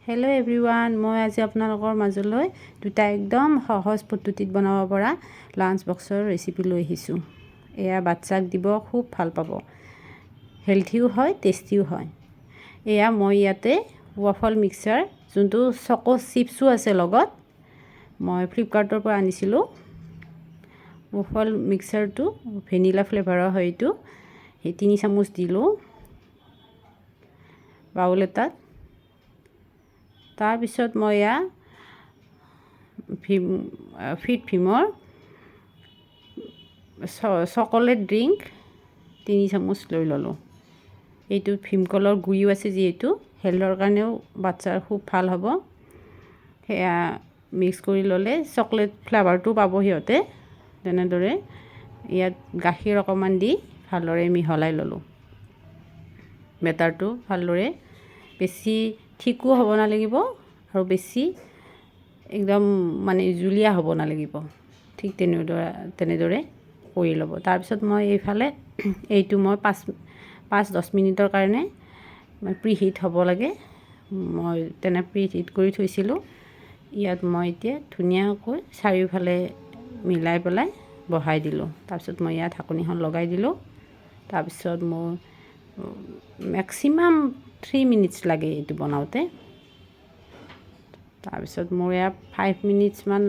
Hello' everyone, মই আজি আপোনালোকৰ মাজলৈ দুটা একদম সহজ পদ্ধতিত বনাব পৰা লাঞ্চ বক্সৰ ৰেচিপি লৈ আহিছোঁ। এয়া বাচ্চাক দিব, খুব ভাল পাব। হেল্থিও হয়, টেষ্টিও হয়। এয়া মই ইয়াতে ৱাফল মিক্সাৰ, যোনটো চকো চিপছো আছে লগত, মই ফ্লিপকাৰ্টৰ পৰা আনিছিলোঁ। ৱাফল মিক্সাৰটো ভেনিলা ফ্লেভাৰৰ হয়। এইটো 3 চামুচ দিলোঁ বাউল এটাত। তাৰপিছত মই এয়া ফিট ভীমৰ চকলেট ড্ৰিংক 3 চামুচ লৈ ল'লোঁ। এইটো ভীমকলৰ গুড়িও আছে, যিহেতু হেল্থৰ কাৰণেও বাচ্চাৰ খুব ভাল হ'ব। সেয়া মিক্স কৰি ল'লে চকলেট ফ্লেভাৰটো পাব সিহঁতে। তেনেদৰে ইয়াত গাখীৰ অকণমান দি ভালদৰে মিহলাই ল'লোঁ। বেটাৰটো ভালদৰে বেছি ঠিকো হ'ব নালাগিব আৰু বেছি একদম মানে জুলীয়া হ'ব নালাগিব। ঠিক তেনেদৰে কৰি ল'ব। তাৰপিছত মই এইফালে এইটো মই 5-10 মিনিটৰ কাৰণে প্ৰিহিট হ'ব লাগে, মই প্ৰিহিট কৰি থৈছিলোঁ। ইয়াত মই এতিয়া ধুনীয়াকৈ চাৰিওফালে মিলাই পেলাই বহাই দিলোঁ। তাৰপিছত মই ইয়াত ঢাকনিখন লগাই দিলোঁ। তাৰপিছত মোৰ মেক্সিমাম 3 মিনিটছ লাগে এইটো বনাওঁতে। তাৰপিছত মোৰ এয়া 5 মিনিটছমান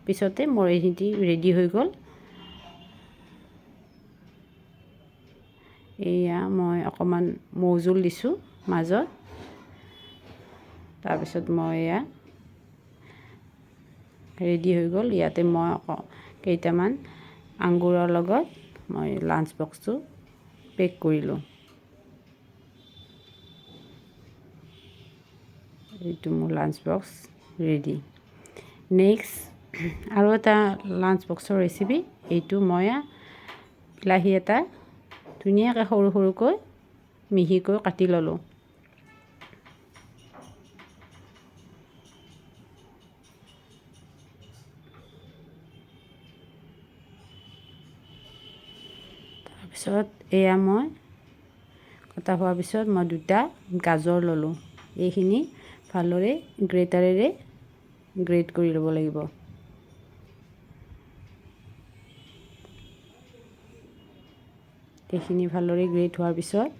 পিছতে মোৰ এইখিনি ৰেডি হৈ গ'ল। এয়া মই অকণমান মৌজোল দিছোঁ মাজত। তাৰপিছত মই এয়া ৰেডি হৈ গ'ল। ইয়াতে মই কেইটামান আঙুৰৰ লগত মই লাঞ্চ বক্সটো পেক কৰিলোঁ। এইটো মোৰ লাঞ্চ বক্স ৰেডি। নেক্সট আৰু এটা লাঞ্চ বক্সৰ ৰেচিপি। এইটো মই বিলাহী এটা ধুনীয়াকৈ সৰু সৰুকৈ মিহিকৈ কাটি ল'লোঁ। তাৰপিছত এয়া মই কটা হোৱাৰ পিছত মই 2টা গাজৰ ল'লোঁ। এইখিনি ভালদৰে গ্ৰেটাৰেৰে গ্ৰেট কৰি ল'ব লাগিব। এইখিনি ভালদৰে গ্ৰেট হোৱাৰ পিছত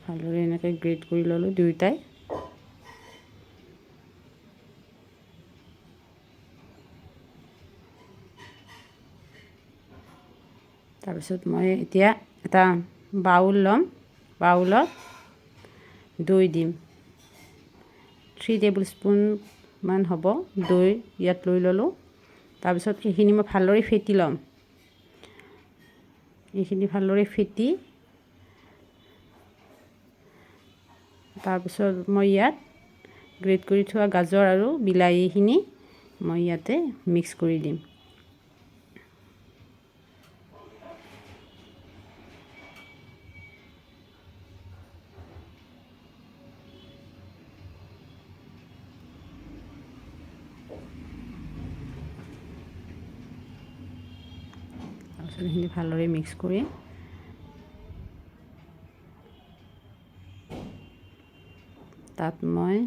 ভালদৰে এনেকৈ গ্ৰেট কৰি ল'লোঁ দুয়োটাই। তাৰপিছত মই এতিয়া এটা বাউল ল'ম। বাউলত দৈ দিম। 3 টেবুল স্পুনমান হ'ব দৈ ইয়াত লৈ ল'লোঁ। তাৰপিছত এইখিনি মই ভালদৰে ফেটি ল'ম। এইখিনি ভালদৰে ফেটি তাৰপিছত মই ইয়াত গ্ৰেট কৰি থোৱা গাজৰ আৰু বিলাহীখিনি মই ইয়াতে মিক্স কৰি দিম। তাৰপিছত এইখিনি ভালদৰে মিক্স কৰি তাত মই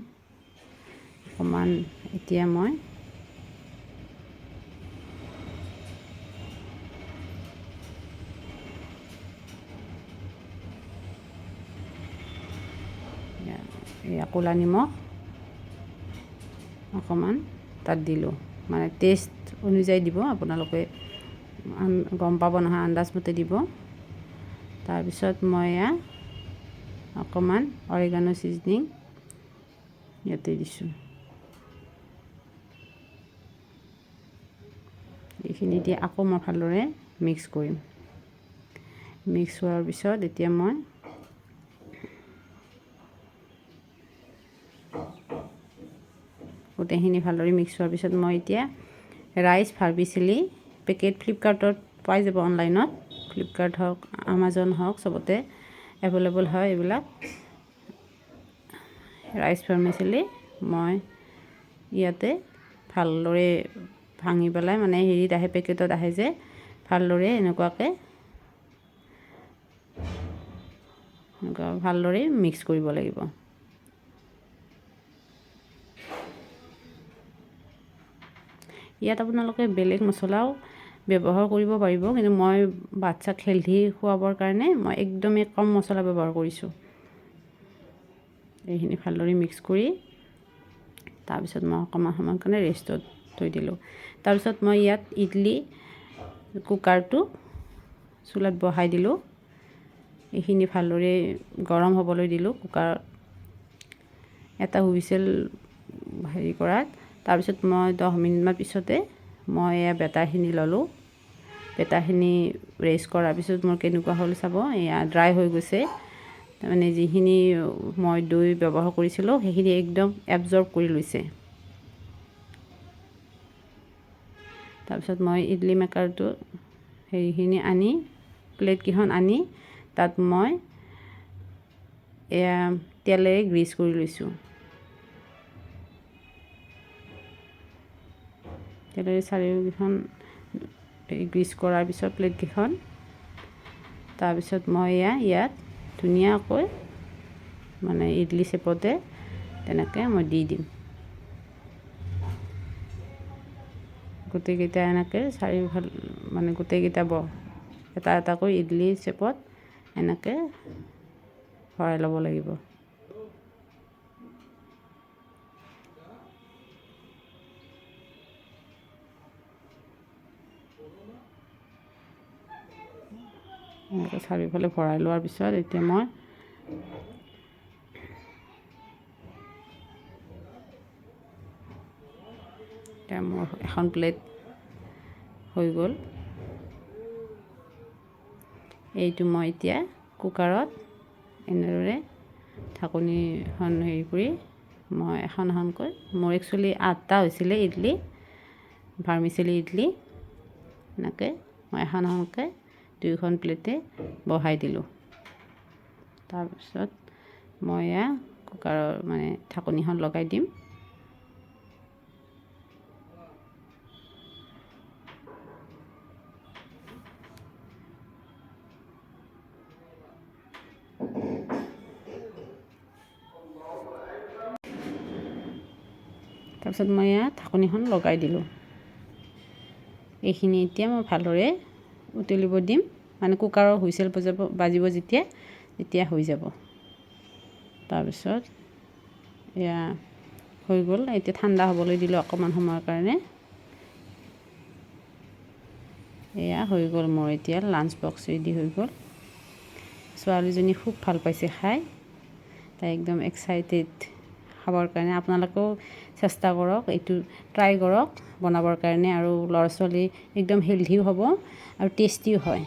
অকণমান এতিয়া মই ক'লা নিমখ অকণমান তাত দিলোঁ। মানে টেষ্ট অনুযায়ী দিব, আপোনালোকে গম পাব নহয়, আন্দাজমতে দিব। তাৰপিছত মই এয়া অকণমান অৰিগানো ছিজনিং ইয়াতে দিছোঁ। এইখিনি দি আকৌ মই ভালদৰে মিক্স কৰিম। মিক্স হোৱাৰ পিছত এতিয়া মই গোটেইখিনি ভালদৰে মিক্স হোৱাৰ পিছত মই এতিয়া ৰাইচ ভাৰ্মিচেলি পেকেট ফ্লিপকাৰ্টত পাই যাব, অনলাইনত। ফ্লিপকাৰ্ট হওক, আমাজন হওক, চবতে এভেইলেবল হয় এইবিলাক। ৰাইচ ভাৰ্মিচেলি মই ইয়াতে ভালদৰে ভাঙি পেলাই, মানে হেৰিত আহে, পেকেটত আহে যে, ভালদৰে এনেকুৱাকৈ এনেকুৱা ভালদৰে মিক্স কৰিব লাগিব। ইয়াত আপোনালোকে বেলেগ মছলাও ব্যৱহাৰ কৰিব পাৰিব, কিন্তু মই বাচ্চাক হেল্ডি খুৱাবৰ কাৰণে মই একদমেই কম মছলা ব্যৱহাৰ কৰিছোঁ। এইখিনি ভালদৰে মিক্স কৰি তাৰপিছত মই অকণমান সময়ৰ কাৰণে ৰেষ্টত থৈ দিলোঁ। তাৰপিছত মই ইয়াত ইডলি কুকাৰটো চুলাত বহাই দিলোঁ। এইখিনি ভালদৰে গৰম হ'বলৈ দিলোঁ কুকাৰত এটা হুইচেল হেৰি কৰাত। তাৰপিছত মই 10 মিনিটমান পিছতে মই এয়া বেটাৰখিনি ল'লোঁ। বেটাৰখিনি ৰেষ্ট কৰাৰ পিছত মোৰ কেনেকুৱা হ'ল চাব, এয়া ড্ৰাই হৈ গৈছে। তাৰমানে যিখিনি মই দৈ ব্যৱহাৰ কৰিছিলোঁ সেইখিনি একদম এবজৰ্ব কৰি লৈছে। তাৰপিছত মই ইডলি মেকাৰটো সেইখিনি আনি প্লেটকেইখন আনি তাত মই এয়া তেলেৰে গ্ৰীজ কৰি লৈছোঁ। তেলেৰে চাৰিওকেইখন গ্ৰীজ কৰাৰ পিছত প্লেটকেইখন, তাৰপিছত মই ইয়াত ধুনীয়াকৈ মানে ইডলি চেপতে তেনেকৈ মই দি দিম। গোটেইকেইটা এনেকৈ চাৰিওফাল মানে গোটেইকেইটা এটা এটাকৈ ইডলি চেপত এনেকৈ ভৰাই ল'ব লাগিব। এনেকৈ চাৰিওফালে ভৰাই লোৱাৰ পিছত এতিয়া মই মোৰ এখন প্লেট হৈ গ'ল। এইটো মই এতিয়া কুকাৰত এনেদৰে ঢাকনিখন হেৰি কৰি মই এখন এখনকৈ, মোৰ একচুৱেলি 8টা হৈছিলে ইডলি, ভাৰ্মিচেলি ইডলি। এনেকৈ মই এখন এখনকৈ 2খন প্লেটে বহাই দিলোঁ। তাৰপিছত মই এয়া কুকাৰৰ মানে ঢাকনিখন লগাই দিম। তাৰপিছত মই ইয়াত ঢাকনিখন লগাই দিলোঁ। এইখিনি এতিয়া মই ভালদৰে উতলিব দিম, মানে কুকাৰৰ হুইচেল বাজিব যেতিয়া হৈ যাব। তাৰপিছত এয়া হৈ গ'ল। এতিয়া ঠাণ্ডা হ'বলৈ দিলোঁ অকণমান সময়ৰ কাৰণে। এয়া হৈ গ'ল মোৰ এতিয়া লাঞ্চ বক্স ৰেডি হৈ গ'ল। ছোৱালীজনী খুব ভাল পাইছে খাই, তাই একদম এক্সাইটেড খাবৰ কাৰণে। আপোনালোকেও চেষ্টা কৰক, এইটো ট্ৰাই কৰক বনাবৰ কাৰণে, আৰু ল'ৰা ছোৱালী একদম হেল্ডিও হ'ব আৰু টেষ্টিও হয়।